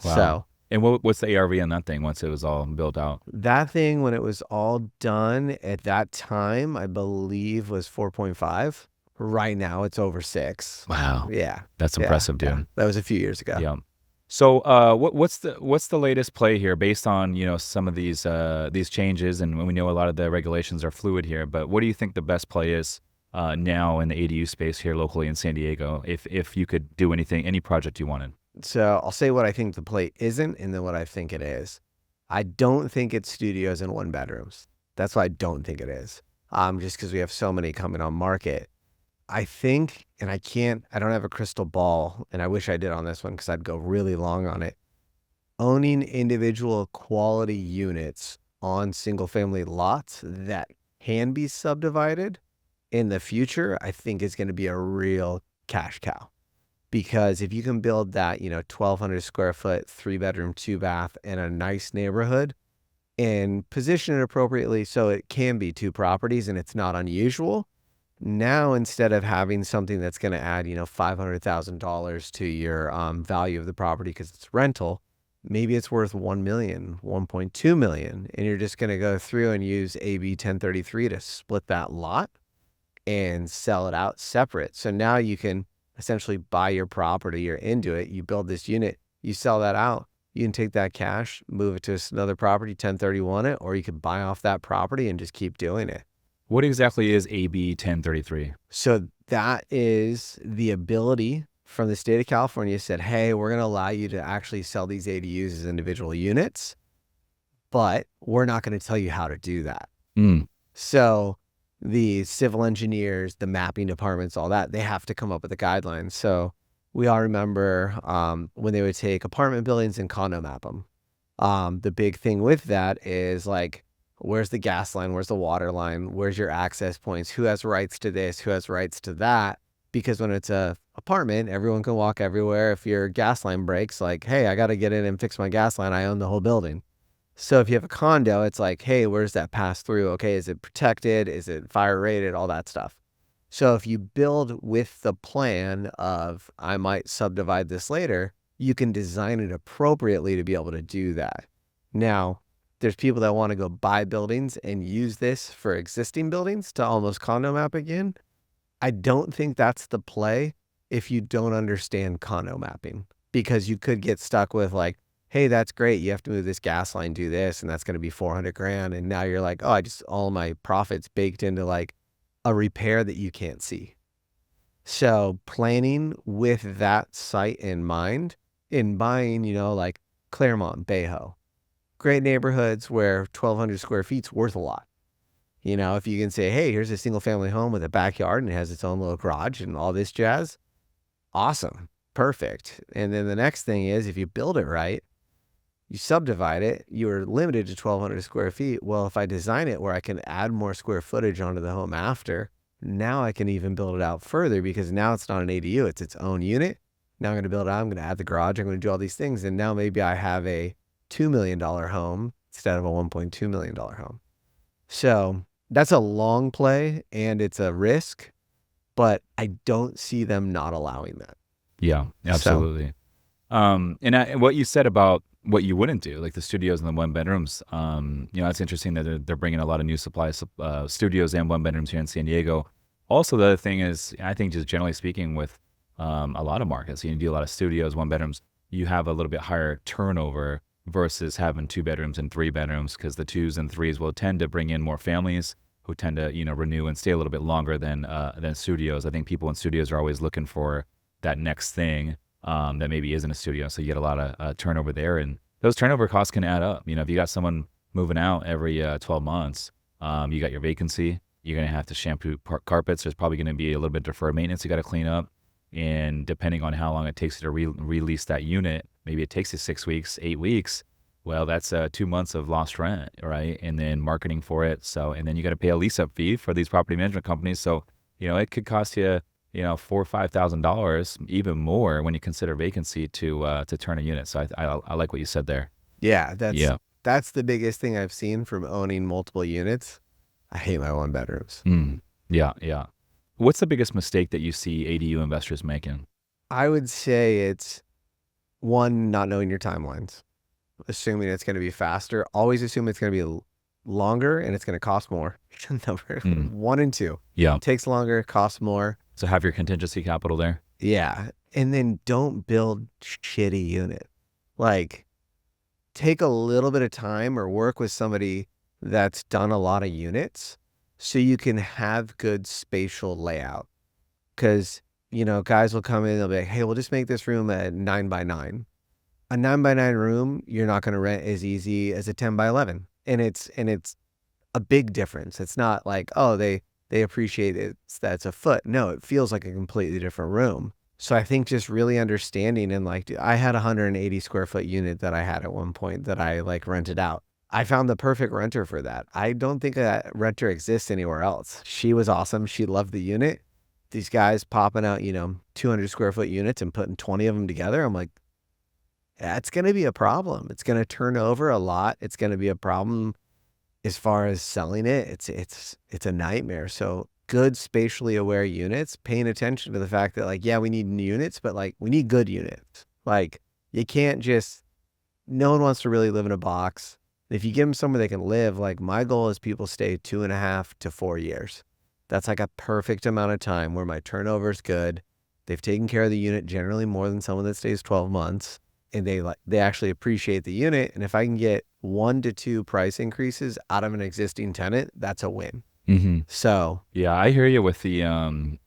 Wow. So, and what's the ARV on that thing once it was all built out? That thing, when it was all done at that time, I believe was 4.5. Right now, it's over 6. Wow. Yeah. That's impressive, dude. Yeah. That was a few years ago. Yeah. So, what's the latest play here based on, some of these changes, and we know a lot of the regulations are fluid here, but what do you think the best play is now in the ADU space here locally in San Diego, if you could do any project you wanted? So I'll say what I think the play isn't and then what I think it is. I don't think it's studios and one bedrooms. That's why I don't think it is. Just because we have so many coming on market. I think, and I don't have a crystal ball, and I wish I did on this one because I'd go really long on it. Owning individual quality units on single family lots that can be subdivided in the future, I think is going to be a real cash cow. Because if you can build that, 1,200 square foot, 3-bedroom, 2-bath in a nice neighborhood and position it appropriately so it can be 2 properties and it's not unusual. Now, instead of having something that's going to add, $500,000 to your value of the property because it's rental, maybe it's worth 1 million, 1.2 million, and you're just going to go through and use AB 1033 to split that lot and sell it out separate. So now you can essentially buy your property, you're into it, you build this unit, you sell that out. You can take that cash, move it to another property, 1031 it, or you could buy off that property and just keep doing it. What exactly is AB 1033? So that is the ability from the state of California said, hey, we're going to allow you to actually sell these ADUs as individual units, but we're not going to tell you how to do that. So the civil engineers, the mapping departments, all that, they have to come up with the guidelines. So we all remember when they would take apartment buildings and condo map them. The big thing with that is like, where's the gas line? Where's the water line? Where's your access points? Who has rights to this? Who has rights to that? Because when it's a apartment, everyone can walk everywhere. If your gas line breaks, like, hey, I got to get in and fix my gas line. I own the whole building. So if you have a condo, it's like, hey, where's that pass through? Okay, is it protected? Is it fire rated? All that stuff. So if you build with the plan of, I might subdivide this later, you can design it appropriately to be able to do that. Now, there's people that want to go buy buildings and use this for existing buildings to almost condo map again. I don't think that's the play if you don't understand condo mapping, because you could get stuck with like, hey, that's great. You have to move this gas line, do this, and that's going to be 400 grand. And now you're like, oh, all my profits baked into like a repair that you can't see. So planning with that site in mind in buying, like Claremont, Bayho, great neighborhoods where 1,200 square feet's worth a lot. If you can say, hey, here's a single family home with a backyard and it has its own little garage and all this jazz. Awesome. Perfect. And then the next thing is, if you build it right, you subdivide it, you're limited to 1,200 square feet. Well, if I design it where I can add more square footage onto the home after, now I can even build it out further, because now it's not an ADU, it's its own unit. Now I'm going to build it out, I'm going to add the garage, I'm going to do all these things. And now maybe I have a $2 million home instead of a $1.2 million home. So that's a long play and it's a risk, but I don't see them not allowing that. Yeah, absolutely. And what you said about what you wouldn't do, like the studios and the 1-bedrooms, it's interesting that they're bringing a lot of new studios and 1-bedrooms here in San Diego. Also, the other thing is, I think just generally speaking with a lot of markets, you do a lot of studios, 1-bedrooms, you have a little bit higher turnover versus having 2-bedrooms and 3-bedrooms, because the 2s and 3s will tend to bring in more families who tend to, renew and stay a little bit longer than studios. I think people in studios are always looking for that next thing that maybe isn't a studio. So you get a lot of turnover there, and those turnover costs can add up. If you got someone moving out every 12 months, you got your vacancy, you're going to have to shampoo carpets. There's probably going to be a little bit of deferred maintenance you got to clean up. And depending on how long it takes you to release that unit, maybe it takes you 6 weeks, 8 weeks. Well, that's 2 months of lost rent, right? And then marketing for it. So, and then you got to pay a lease up fee for these property management companies. So, it could cost you, $4,000 or $5,000, even more when you consider vacancy to turn a unit. So I like what you said there. Yeah, that's the biggest thing I've seen from owning multiple units. I hate my 1-bedrooms. Yeah. What's the biggest mistake that you see ADU investors making? I would say it's, one, not knowing your timelines, assuming it's going to be faster. Always assume it's going to be longer and it's going to cost more. Number 1 and 2. Yeah. It takes longer, costs more. So have your contingency capital there. Yeah. And then don't build shitty unit. Like, take a little bit of time or work with somebody that's done a lot of units so you can have good spatial layout. Because, guys will come in, they'll be like, hey, we'll just make this room a 9x9. A 9x9 room, you're not going to rent as easy as a 10x11. And it's a big difference. It's not like, oh, they appreciate it, that's a foot. No, it feels like a completely different room. So I think just really understanding and like, I had a 180 square foot unit that I had at one point that I like rented out. I found the perfect renter for that. I don't think that renter exists anywhere else. She was awesome. She loved the unit. These guys popping out, 200 square foot units and putting 20 of them together. I'm like, that's going to be a problem. It's going to turn over a lot. It's going to be a problem as far as selling it. It's a nightmare. So good spatially aware units, paying attention to the fact that like, yeah, we need new units, but like we need good units. Like you can't just, no one wants to really live in a box. If you give them somewhere they can live, like my goal is people stay 2.5 to 4 years. That's like a perfect amount of time where my turnover is good. They've taken care of the unit generally more than someone that stays 12 months. And they actually appreciate the unit. And if I can get 1 to 2 price increases out of an existing tenant, that's a win. Mm-hmm. So yeah, I hear you with the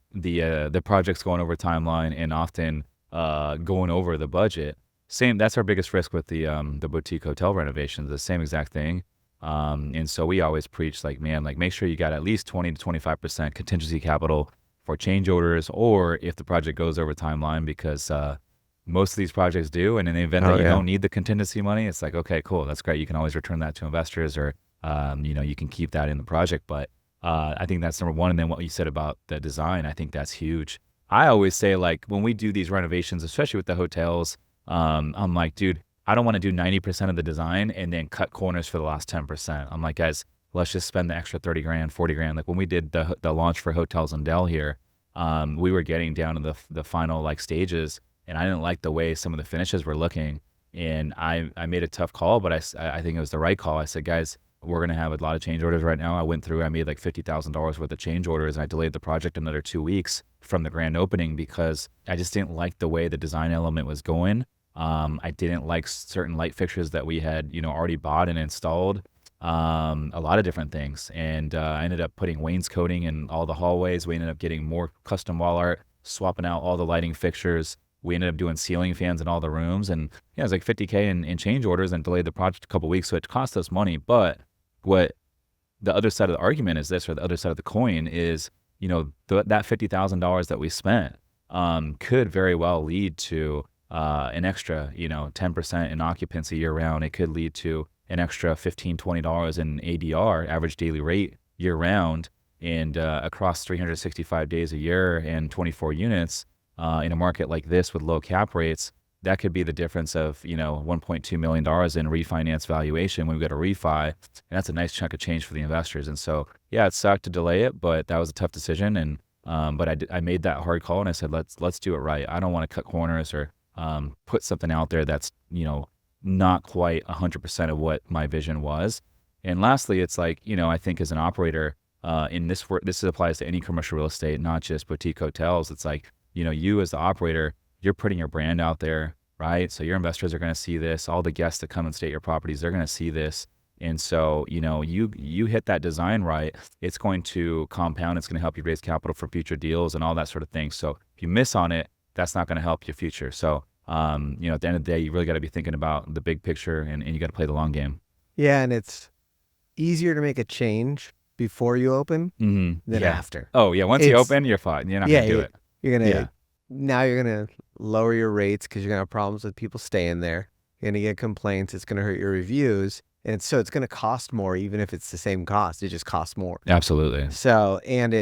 projects going over timeline and often going over the budget. Same, that's our biggest risk with the boutique hotel renovations. The same exact thing. And so we always preach like, man, like make sure you got at least 20 to 25% contingency capital for change orders, or if the project goes over timeline, because most of these projects do. And in the event that you don't need the contingency money, it's like, okay, cool. That's great. You can always return that to investors, or, you can keep that in the project. But I think that's number one. And then what you said about the design, I think that's huge. I always say like when we do these renovations, especially with the hotels, I'm like, dude, I don't want to do 90% of the design and then cut corners for the last 10%. I'm like, guys, let's just spend the extra 30 grand, 40 grand. Like when we did the launch for Hotels in Dell here, we were getting down to the final like stages, and I didn't like the way some of the finishes were looking. And I made a tough call, but I think it was the right call. I said, guys, we're going to have a lot of change orders right now. I made like $50,000 worth of change orders, and I delayed the project another 2 weeks from the grand opening because I just didn't like the way the design element was going. I didn't like certain light fixtures that we had, already bought and installed, a lot of different things. And I ended up putting wainscoting in all the hallways. We ended up getting more custom wall art, swapping out all the lighting fixtures. We ended up doing ceiling fans in all the rooms, and it was like $50K in change orders, and delayed the project a couple weeks. So it cost us money. But what the other side of the argument is this, or the other side of the coin is, that $50,000 that we spent, could very well lead to an extra, 10% in occupancy year round. It could lead to an extra $15, $20 in ADR, average daily rate, year round, and across 365 days a year and 24 units in a market like this with low cap rates. That could be the difference of, $1.2 million in refinance valuation when we got a refi. And that's a nice chunk of change for the investors. And so, yeah, it sucked to delay it, but that was a tough decision. And but I made that hard call, and I said, let's do it right. I don't want to cut corners or put something out there that's, not quite 100% of what my vision was. And lastly, it's like, I think as an operator, in this applies to any commercial real estate, not just boutique hotels. It's like, you as the operator, you're putting your brand out there, right? So your investors are going to see this. All the guests that come and stay at your properties, they're going to see this. And so, you hit that design right, it's going to compound. It's going to help you raise capital for future deals and all that sort of thing. So if you miss on it, that's not going to help your future. So, at the end of the day, you really got to be thinking about the big picture, and you got to play the long game. Yeah, and it's easier to make a change before you open than after. Oh, yeah. Once you open, you're fine. You're not going to do it. You're going to, now you're going to lower your rates because you're going to have problems with people staying there. You're going to get complaints. It's going to hurt your reviews. And so it's going to cost more, even if it's the same cost. It just costs more. Absolutely. So, and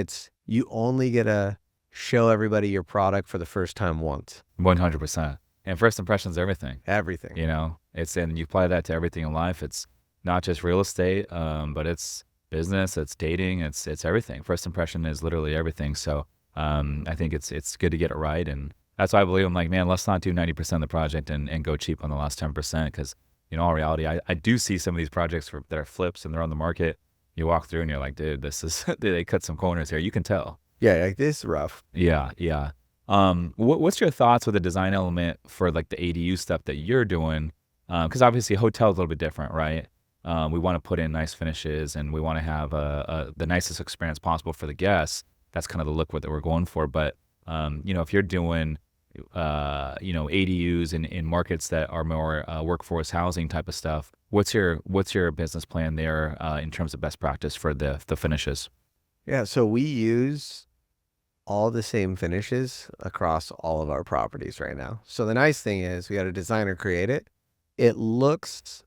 you only get to show everybody your product for the first time once. 100%. And first impressions, everything. Everything. And you apply that to everything in life. It's not just real estate, but it's business, it's dating, it's everything. First impression is literally everything. So I think it's good to get it right. And that's why I believe, I'm like, man, let's not do 90% of the project and go cheap on the last 10%. Because, in all reality, I do see some of these projects that are flips and they're on the market. You walk through and you're like, dude, they cut some corners here. You can tell. Yeah, like this is rough. Yeah. What's your thoughts with the design element for like the ADU stuff that you're doing? Because obviously hotel is a little bit different, right? We want to put in nice finishes and we want to have the nicest experience possible for the guests. That's kind of the look that we're going for. But, if you're doing, ADUs in markets that are more workforce housing type of stuff, what's your business plan there in terms of best practice for the finishes? Yeah, so we use all the same finishes across all of our properties right now. So the nice thing is we got a designer create it. It looks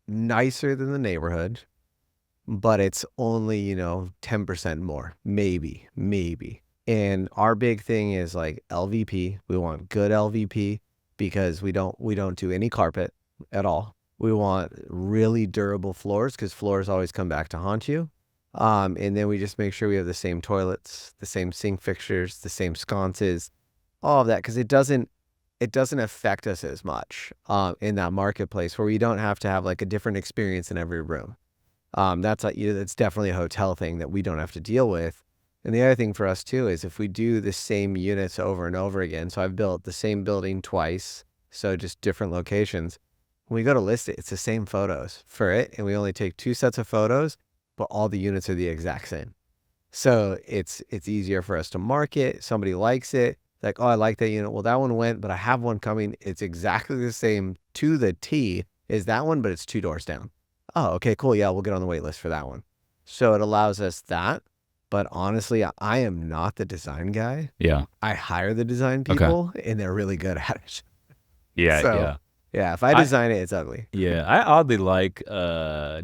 nicer than the neighborhood, but it's only, 10% more, maybe. And our big thing is like LVP. We want good LVP because we don't do any carpet at all. We want really durable floors because floors always come back to haunt you. And then we just make sure we have the same toilets, the same sink fixtures, the same sconces, all of that, because it doesn't affect us as much in that marketplace where we don't have to have like a different experience in every room. That's definitely a hotel thing that we don't have to deal with. And the other thing for us too is if we do the same units over and over again. So I've built the same building twice, so just different locations. When we go to list it, it's the same photos for it, and we only take 2 sets of photos, but all the units are the exact same. So it's easier for us to market. Somebody likes it, like, oh, I like that unit. Well, that one went, but I have one coming. It's exactly the same to the T as that one, but it's 2 doors down. Oh, okay, cool. Yeah, we'll get on the wait list for that one. So it allows us that. But honestly, I am not the design guy. Yeah. I hire the design people, and they're really good at it. Yeah. So, Yeah. yeah, if I design it, it's ugly. Yeah, I oddly like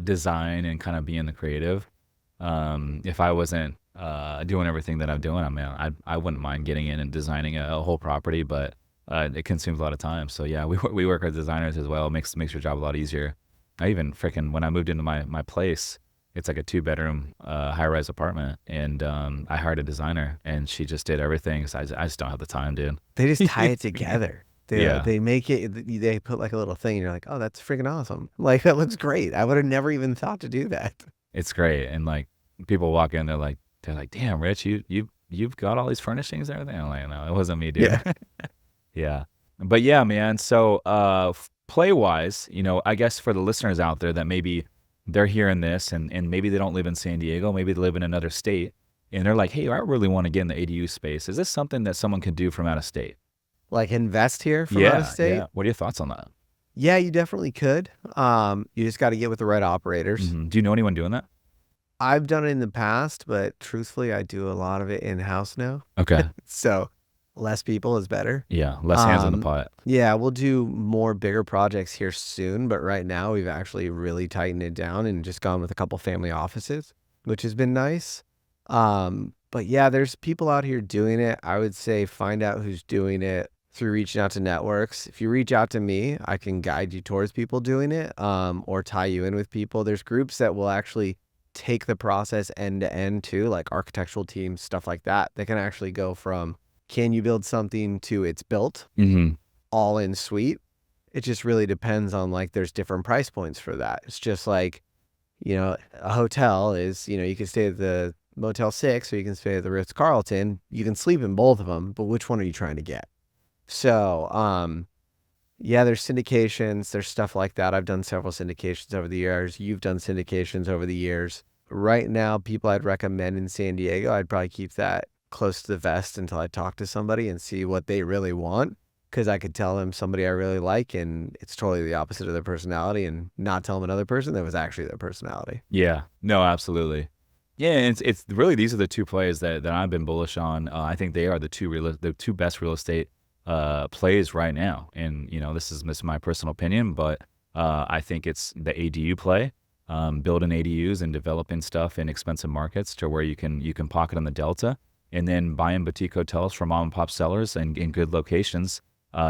design and kind of being the creative. If I wasn't doing everything that I'm doing, I wouldn't mind getting in and designing a whole property, but it consumes a lot of time. So yeah, we work with designers as well. It makes your job a lot easier. I even when I moved into my place, it's like a 2-bedroom high-rise apartment, and I hired a designer, and she just did everything. So I just don't have the time, dude. They just tie it together. Yeah. They make it, they put like a little thing, and you're like, oh, that's freaking awesome. Like, that looks great. I would have never even thought to do that. It's great, and like people walk in, they're like, damn, Rich, you've got all these furnishings and everything. I'm like, no, it wasn't me, dude. Yeah. Yeah. But yeah, man. So play wise, I guess for the listeners out there that maybe they're hearing this and maybe they don't live in San Diego, maybe they live in another state, and they're like, hey, I really want to get in the ADU space. Is this something that someone can do from out of state? Like invest here from out of state? Yeah. What are your thoughts on that? Yeah, you definitely could. You just got to get with the right operators. Mm-hmm. Do you know anyone doing that? I've done it in the past, but truthfully, I do a lot of it in-house now. Okay. So less people is better. Yeah, less hands in the pot. Yeah, we'll do more bigger projects here soon, but right now we've actually really tightened it down and just gone with a couple family offices, which has been nice. But yeah, there's people out here doing it. I would say find out who's doing it through reaching out to networks. If you reach out to me, I can guide you towards people doing it, or tie you in with people. There's groups that will actually take the process end to end too, like architectural teams, stuff like that. They can actually go from, can you build something to it's built, all in suite. It just really depends on, like, there's different price points for that. It's just like, a hotel is, you can stay at the Motel 6 or you can stay at the Ritz-Carlton. You can sleep in both of them, but which one are you trying to get? So, yeah, there's syndications, there's stuff like that. I've done several syndications over the years. You've done syndications over the years. Right now, people I'd recommend in San Diego, I'd probably keep that close to the vest until I talk to somebody and see what they really want. Because I could tell them somebody I really like, and it's totally the opposite of their personality, and not tell them another person that was actually their personality. Yeah, no, absolutely. Yeah, and it's really, these are the 2 plays that I've been bullish on. I think they are the 2 best real estate plays right now. And, this is my personal opinion, but I think it's the ADU play, building ADUs and developing stuff in expensive markets to where you can pocket on the Delta, and then buying boutique hotels from mom and pop sellers and in good locations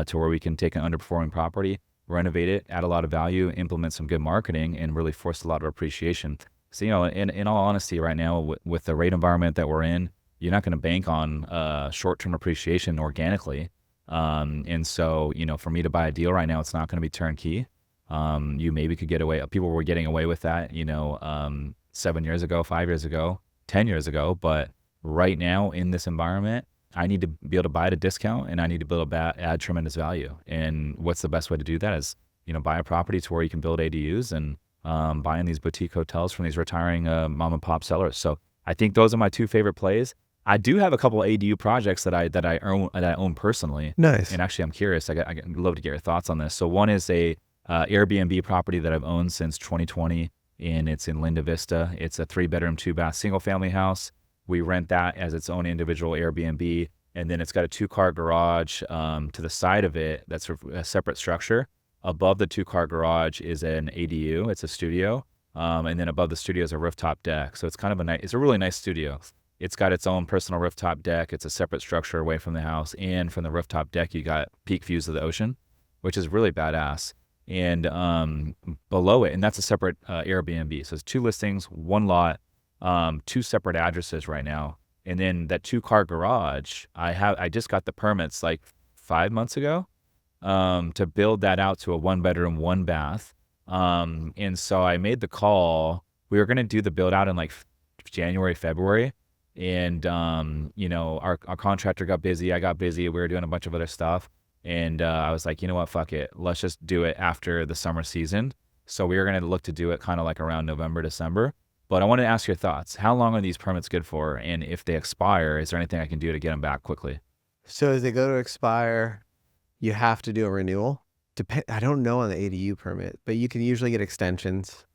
to where we can take an underperforming property, renovate it, add a lot of value, implement some good marketing, and really force a lot of appreciation. So, in all honesty, right now with the rate environment that we're in, you're not going to bank on short-term appreciation organically. And so, for me to buy a deal right now, it's not going to be turnkey. You maybe could get away. People were getting away with that, 7 years ago, 5 years ago, 10 years ago. But right now in this environment, I need to be able to buy at a discount, and I need to be able to add tremendous value. And what's the best way to do that is buy a property to where you can build ADUs and buying these boutique hotels from these retiring mom and pop sellers. So I think those are my two favorite plays. I do have a couple ADU projects that I own personally. Nice. And actually, I'm curious. I'd love to get your thoughts on this. So one is a Airbnb property that I've owned since 2020, and it's in Linda Vista. It's a 3-bedroom, 2-bath, single-family house. We rent that as its own individual Airbnb, and then it's got a 2-car garage to the side of it. That's a separate structure. Above the 2-car garage is an ADU. It's a studio, and then above the studio is a rooftop deck. So it's kind of it's a really nice studio. It's got its own personal rooftop deck. It's a separate structure away from the house, and from the rooftop deck, you got peak views of the ocean, which is really badass. And below it, and that's a separate Airbnb. So it's 2 listings, 1 lot, 2 separate addresses right now. And then that 2-car garage, I just got the permits like 5 months ago to build that out to a 1-bedroom, 1-bath. And so I made the call. We were going to do the build out in like January, February. And, our contractor got busy. I got busy. We were doing a bunch of other stuff. And I was like, you know what, fuck it. Let's just do it after the summer season. So we were going to look to do it kind of like around November, December. But I wanted to ask your thoughts. How long are these permits good for? And if they expire, is there anything I can do to get them back quickly? So as they go to expire, you have to do a renewal. I don't know on the ADU permit, but you can usually get extensions.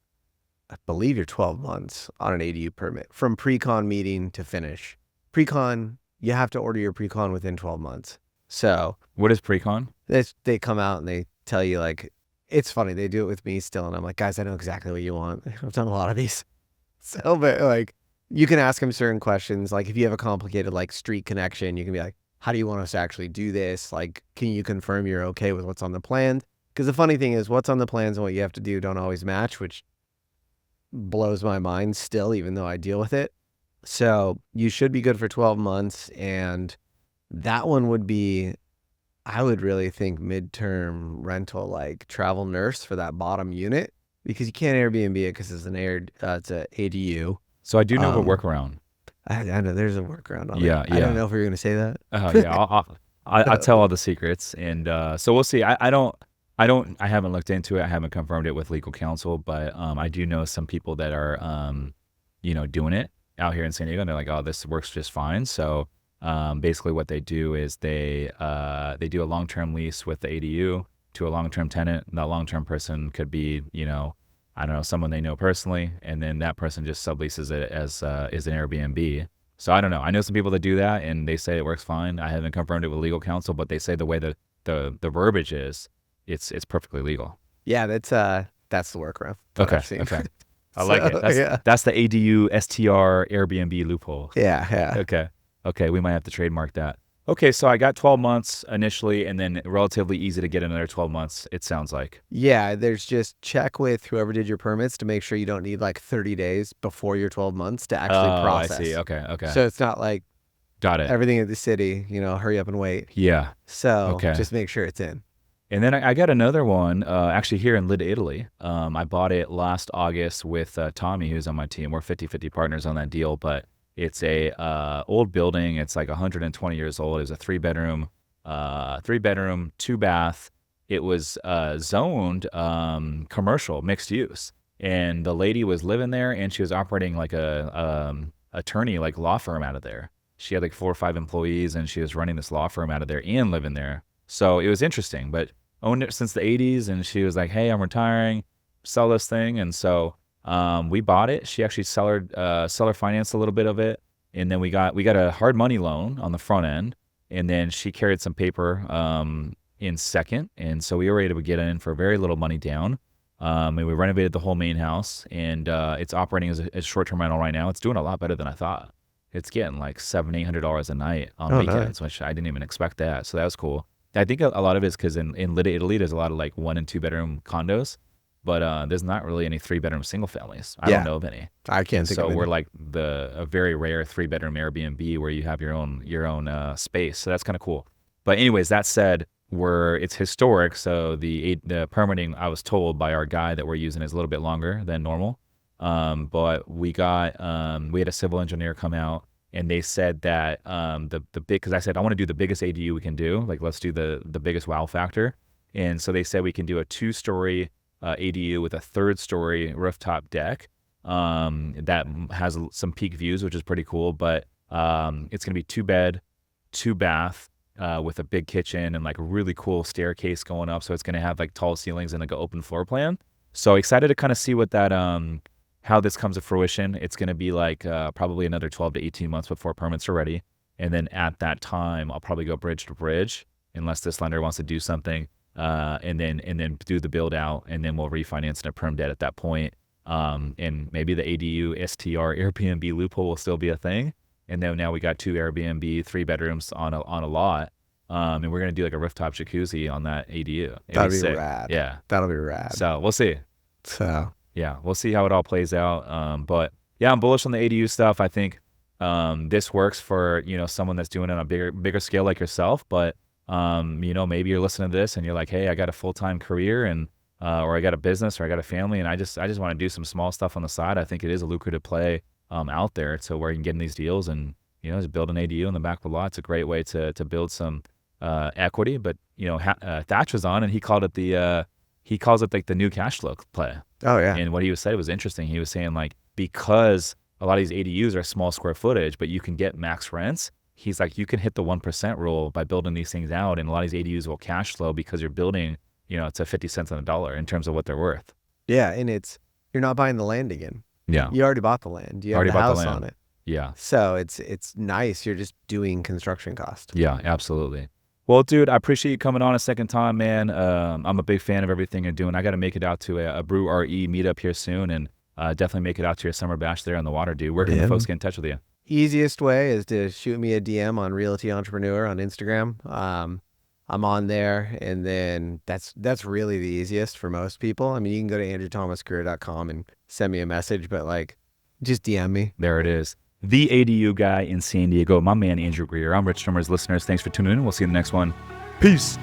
I believe you're 12 months on an ADU permit from pre-con meeting to finish. Pre-con, you have to order your pre-con within 12 months. So what is pre-con? they come out and they tell you, like, it's funny. They do it with me still. And I'm like, guys, I know exactly what you want. I've done a lot of these. So, but like, you can ask them certain questions. Like if you have a complicated like street connection, you can be like, how do you want us to actually do this? Like, can you confirm you're okay with what's on the plan? Because the funny thing is what's on the plans and what you have to do don't always match, which blows my mind still, even though I deal with it. So you should be good for 12 months. And that one would be, I would really think midterm rental, like travel nurse for that bottom unit, because you can't Airbnb it because it's it's a ADU. So I do know of a workaround. I know there's a workaround on it. Yeah. I don't know if we were going to say that. Yeah, I'll tell all the secrets. And so we'll see. I haven't looked into it. I haven't confirmed it with legal counsel, but I do know some people that are, doing it out here in San Diego, and they're like, oh, this works just fine. So basically what they do is they do a long-term lease with the ADU to a long-term tenant. And that long-term person could be, I don't know, someone they know personally, and then that person just subleases it as an Airbnb. So I don't know. I know some people that do that, and they say it works fine. I haven't confirmed it with legal counsel, but they say the way that the verbiage is, it's perfectly legal. Yeah, that's the workaround. Okay. I like it. That's the ADU STR Airbnb loophole. Yeah. Okay, we might have to trademark that. Okay, so I got 12 months initially, and then relatively easy to get another 12 months, it sounds like. Yeah, there's just check with whoever did your permits to make sure you don't need like 30 days before your 12 months to actually process. I see. Okay. So it's not like got it. Everything in the city, hurry up and wait. Yeah. So just make sure it's in. And then I got another one actually here in Lida, Italy. I bought it last August with Tommy, who's on my team. We're 50-50 partners on that deal, but it's a old building. It's like 120 years old. It was a 3-bedroom, 2-bath. It was zoned commercial, mixed use. And the lady was living there, and she was operating like a attorney, like law firm out of there. She had like 4 or 5 employees, and she was running this law firm out of there and living there. So it was interesting, but owned it since the 80s. And she was like, hey, I'm retiring, sell this thing. And so we bought it. She actually seller financed a little bit of it. And then we got a hard money loan on the front end. And then she carried some paper in second. And so we were able to get in for very little money down. And we renovated the whole main house. And it's operating as a short-term rental right now. It's doing a lot better than I thought. It's getting like $700-800 a night on weekends, which I didn't even expect that. So that was cool. I think a lot of it is because in Lida, Italy, there's a lot of like 1- and 2-bedroom condos, but there's not really any 3-bedroom single families. I don't know of any. I can't think of any. So we're like a very rare 3-bedroom Airbnb where you have your own space. So that's kind of cool. But anyways, that said, it's historic. So the permitting, I was told by our guy that we're using is a little bit longer than normal. But we had a civil engineer come out. And they said that because I said, I want to do the biggest ADU we can do. Like, let's do the biggest wow factor. And so they said we can do a 2-story ADU with a 3rd-story rooftop deck that has some peak views, which is pretty cool. But it's going to be 2-bed, 2-bath with a big kitchen and like a really cool staircase going up. So it's going to have like tall ceilings and like an open floor plan. So excited to kind of see what that how this comes to fruition. It's going to be like probably another 12 to 18 months before permits are ready. And then at that time, I'll probably go bridge to bridge unless this lender wants to do something. And then do the build out, and then we'll refinance in a perm debt at that point. And maybe the ADU STR Airbnb loophole will still be a thing. And then now we got 2 Airbnb 3 bedrooms on a lot. And we're gonna do like a rooftop jacuzzi on that ADU. That'd be sick. rad. Yeah, That'll be rad. so we'll see. So Yeah, we'll see how it all plays out. But yeah, I'm bullish on the ADU stuff. I think this works for someone that's doing it on a bigger scale like yourself. But maybe you're listening to this and you're like, hey, I got a full-time career and or I got a business or I got a family and I just want to do some small stuff on the side. I think it is a lucrative play out there. So where you can get in these deals and just build an ADU in the back of the lot. It's a great way to build some equity. But Thatch was on and he calls it like the new cash flow play. oh yeah. And what he was saying was interesting. He was saying like, because a lot of these ADUs are small square footage, but you can get max rents. He's like, you can hit the 1% rule by building these things out. And a lot of these ADUs will cash flow because you're building, to 50 cents on the dollar in terms of what they're worth. Yeah, and you're not buying the land again. Yeah. You already bought the land. You have Already the bought the house land. on it. Yeah. So it's nice. You're just doing construction cost. Yeah, absolutely. Well, dude, I appreciate you coming on a second time, man. I'm a big fan of everything you're doing. I got to make it out to a Brew RE meetup here soon and definitely make it out to your summer bash there on the water, dude. Where can the folks get in touch with you? Easiest way is to shoot me a DM on Realty Entrepreneur on Instagram. I'm on there, and then that's really the easiest for most people. I mean, you can go to andrewthomascareer.com and send me a message, but like, just DM me. There it is. The ADU guy in San Diego, my man Andrew Greer. I'm Rich Numbers. Listeners, thanks for tuning in. We'll see you in the next one. Peace.